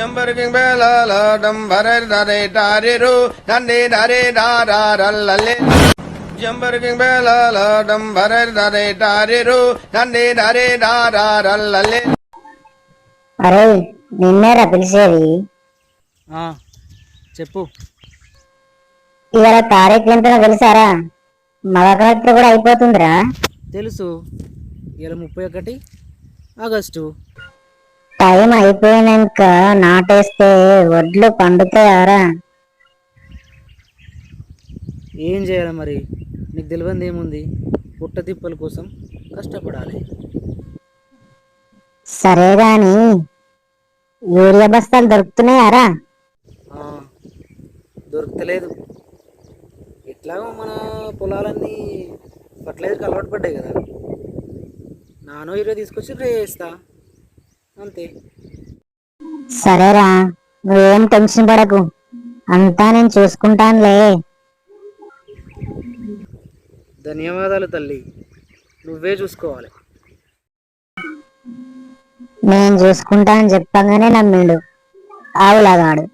జంబరకింగ్ బేలాల డంబరే దరే డారిరు నందే దరే దారారల్లలే జంబరకింగ్ బేలాల డంబరే దరే డారిరు నందే దరే దారారల్లలే. అరే నిన్నేరా పిలిచేది? చెప్పు. ఇవాళ తారీఖు ఎంతనో తెలుసారా? మగ కలెక్టర్ కూడా అయిపోతుందిరా. తెలుసు. ఇలా 31 ఆగస్టు. టైం అయిపోయినాక నాటేస్తే వడ్లు పండుతాయారా? ఏం చేయాలి మరి? నీకు తెలియంది ఏముంది? పుట్ట తిప్పల కోసం కష్టపడాలి. సరే గాని యూరియా బస్తాలు దొరుకుతున్నాయారా? దొరకలేదు. ఎట్లాగో మన పొలాలన్నీ ఫర్టిలైజర్కి అలవాటు పడ్డాయి కదా, నానో యూరియా తీసుకొచ్చి స్ప్రే చేస్తా అంతే. సరేరా, నువ్వేం టెన్షన్ పడకు, అంతా నేను చూసుకుంటానులే. ధన్యవాదాలు తల్లి, నువ్వే చూసుకోవాలి. నేను చూసుకుంటా అని చెప్పగానే నమ్మిండు ఆవులాగాడు.